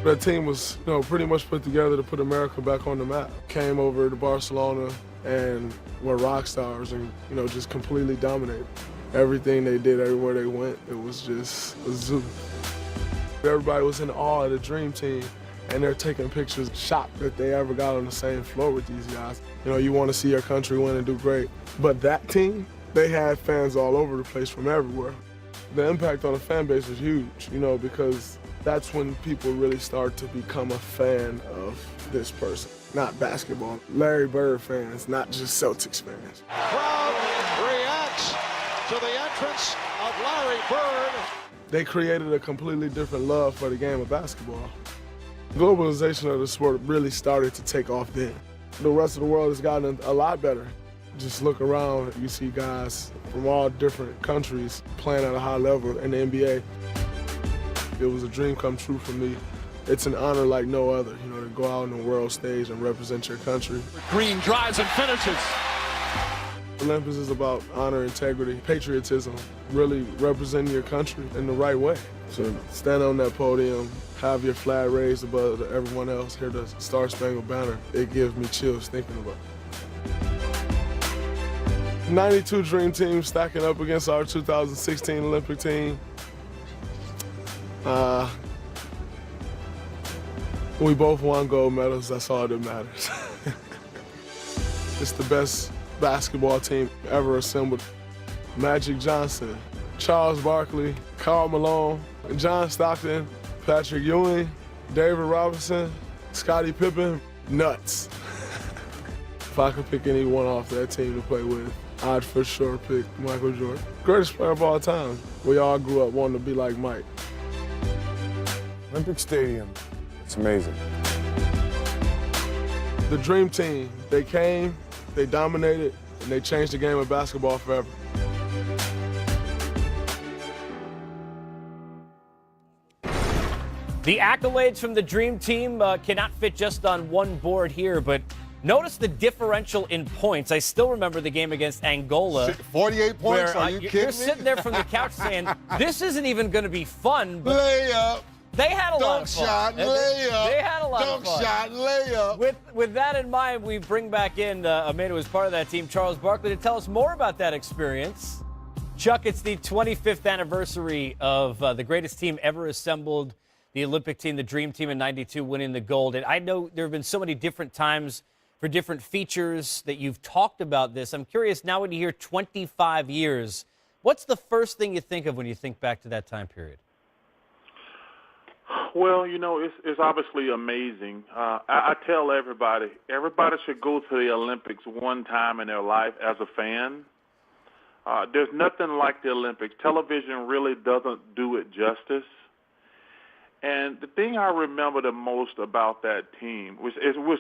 That team was, pretty much put together to put America back on the map. Came over to Barcelona and were rock stars and, just completely dominated. Everything they did, everywhere they went, it was just a zoo. Everybody was in awe of the Dream Team, and they're taking pictures, shocked that they ever got on the same floor with these guys. You want to see your country win and do great. But that team, they had fans all over the place from everywhere. The impact on the fan base was huge, because that's when people really start to become a fan of this person, not basketball. Larry Bird fans, not just Celtics fans. Crowd reacts to the entrance of Larry Bird. They created a completely different love for the game of basketball. Globalization of the sport really started to take off then. The rest of the world has gotten a lot better. Just look around, you see guys from all different countries playing at a high level in the NBA. It was a dream come true for me. It's an honor like no other, to go out on the world stage and represent your country. Green drives and finishes. Olympics is about honor, integrity, patriotism, really representing your country in the right way. So stand on that podium, have your flag raised above everyone else, hear the Star Spangled Banner. It gives me chills thinking about it. 92 Dream Team stacking up against our 2016 Olympic team. We both won gold medals, that's all that matters. It's the best basketball team ever assembled. Magic Johnson, Charles Barkley, Karl Malone, John Stockton, Patrick Ewing, David Robinson, Scottie Pippen, nuts. If I could pick anyone off that team to play with, I'd for sure pick Michael Jordan. Greatest player of all time. We all grew up wanting to be like Mike. Olympic Stadium, it's amazing. The Dream Team, they came, they dominated, and they changed the game of basketball forever. The accolades from the Dream Team cannot fit just on one board here, but notice the differential in points. I still remember the game against Angola. 48 points, are you kidding me? You're sitting there from the couch saying, this isn't even going to be fun. But layup. They had a lot of fun. Dunk shot, layup. They had a lot of fun. Dunk shot, layup. With that in mind, we bring back in a man who was part of that team, Charles Barkley, to tell us more about that experience. Chuck, it's the 25th anniversary of the greatest team ever assembled, the Olympic team, the Dream Team in '92, winning the gold. And I know there have been so many different times for different features that you've talked about this. I'm curious now when you hear 25 years, what's the first thing you think of when you think back to that time period? Well, it's obviously amazing. I tell everybody should go to the Olympics one time in their life as a fan. There's nothing like the Olympics. Television really doesn't do it justice. And the thing I remember the most about that team was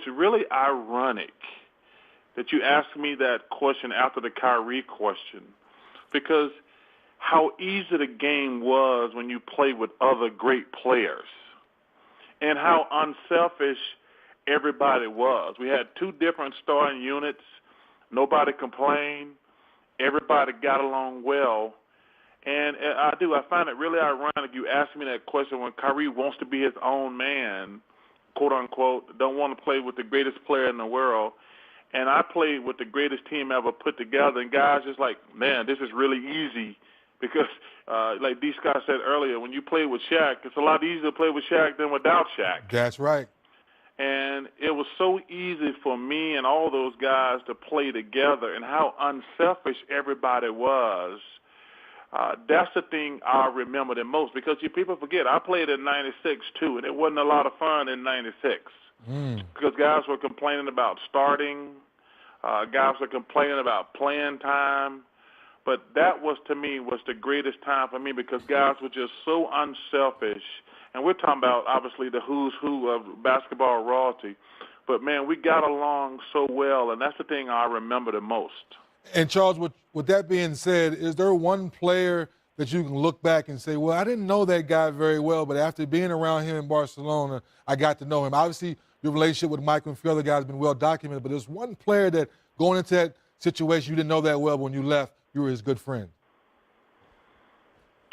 really ironic that you asked me that question after the Kyrie question, because how easy the game was when you play with other great players and how unselfish everybody was. We had two different starting units. Nobody complained. Everybody got along well. And I find it really ironic you asked me that question when Kyrie wants to be his own man, quote unquote, don't want to play with the greatest player in the world. And I played with the greatest team ever put together, and guys just like, man, this is really easy because, like D. Scott said earlier, when you play with Shaq, it's a lot easier to play with Shaq than without Shaq. That's right. And it was so easy for me and all those guys to play together and how unselfish everybody was. That's the thing I remember the most because people forget I played in '96 too, and it wasn't a lot of fun in '96 because guys were complaining about starting, guys were complaining about playing time, but that was to me was the greatest time for me because guys were just so unselfish, and we're talking about obviously the who's who of basketball royalty, but man, we got along so well, and that's the thing I remember the most. And Charles, with that being said, is there one player that you can look back and say, well, I didn't know that guy very well, but after being around him in Barcelona, I got to know him. Obviously, your relationship with Michael and a few other guys has been well documented, but there's one player that going into that situation you didn't know that well, but when you left, you were his good friend.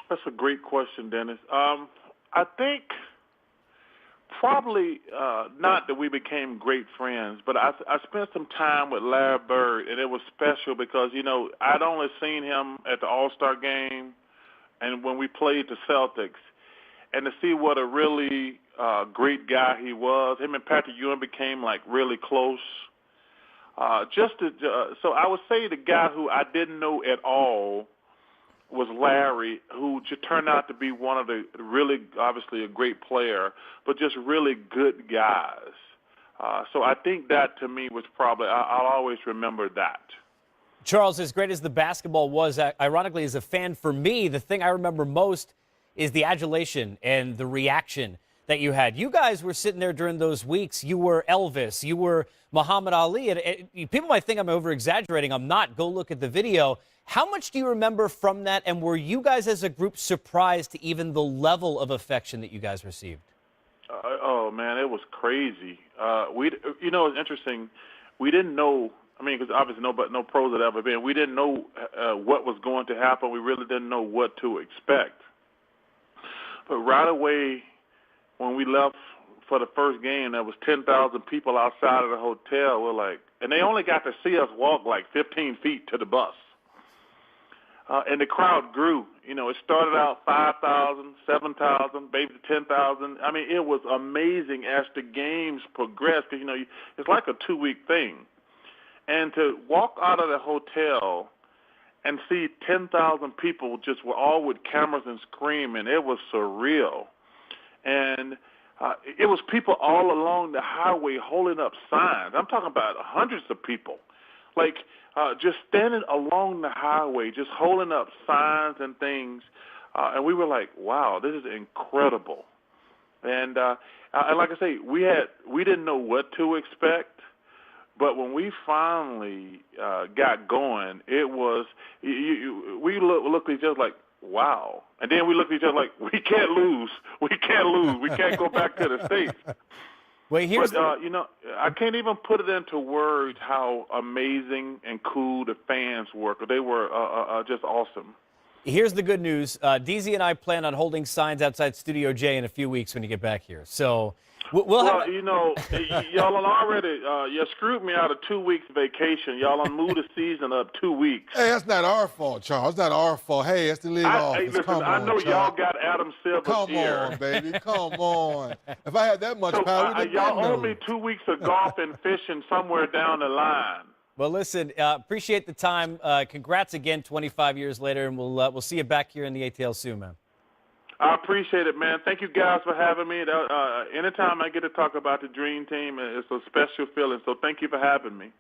That's a great question, Dennis. I think Probably not that we became great friends, but I spent some time with Larry Bird, and it was special because, you know, I'd only seen him at the All-Star game and when we played the Celtics, and to see what a really great guy he was. Him and Patrick Ewing became, like, really close. So I would say the guy who I didn't know at all was Larry, who turned out to be one of the really, obviously a great player, but just really good guys. So I think that to me was probably, I'll always remember that. Charles, as great as the basketball was, ironically, as a fan for me, the thing I remember most is the adulation and the reaction that you had. You guys were sitting there during those weeks. You were Elvis. You were Muhammad Ali. And people might think I'm over-exaggerating. I'm not. Go look at the video. How much do you remember from that? And were you guys as a group surprised to even the level of affection that you guys received? Oh, man, it was crazy. You know, it's interesting. We didn't know. I mean, because obviously no pros had ever been. We didn't know what was going to happen. We really didn't know what to expect. But right away, when we left for the first game, there was 10,000 people outside of the hotel. We're like, and they only got to see us walk like 15 feet to the bus. And the crowd grew. You know, it started out 5,000, 7,000, maybe 10,000. I mean, it was amazing as the games progressed. Because, you know, it's like a 2-week thing. And to walk out of the hotel and see 10,000 people just were all with cameras and screaming, it was surreal. And it was people all along the highway holding up signs. I'm talking about hundreds of people. Like, just standing along the highway, just holding up signs and things. And we were like, wow, this is incredible. And like I say, we didn't know what to expect. But when we finally got going, it was, we looked at each other like, wow. And then we looked at each other like, we can't lose. We can't lose. We can't go back to the States. Well, You know, I can't even put it into words how amazing and cool the fans were. They were just awesome. Here's the good news. DZ and I plan on holding signs outside Studio J in a few weeks when you get back here. So we'll have... you know, y'all already, you screwed me out of 2 weeks vacation. Y'all moved the season up 2 weeks. Hey, that's not our fault, Charles. It's not our fault. Hey, it's the league office. Hey, listen, Come I on, know Charles. y'all got Adam Silver's Come ear. on, baby. Come on. If I had that much power, we'd y'all have owe me 2 weeks of golf and fishing somewhere down the line. Well, listen, appreciate the time. Congrats again, 25 years later, and we'll see you back here in the ATL soon, man. I appreciate it, man. Thank you guys for having me. Anytime I get to talk about the Dream Team, it's a special feeling, so thank you for having me.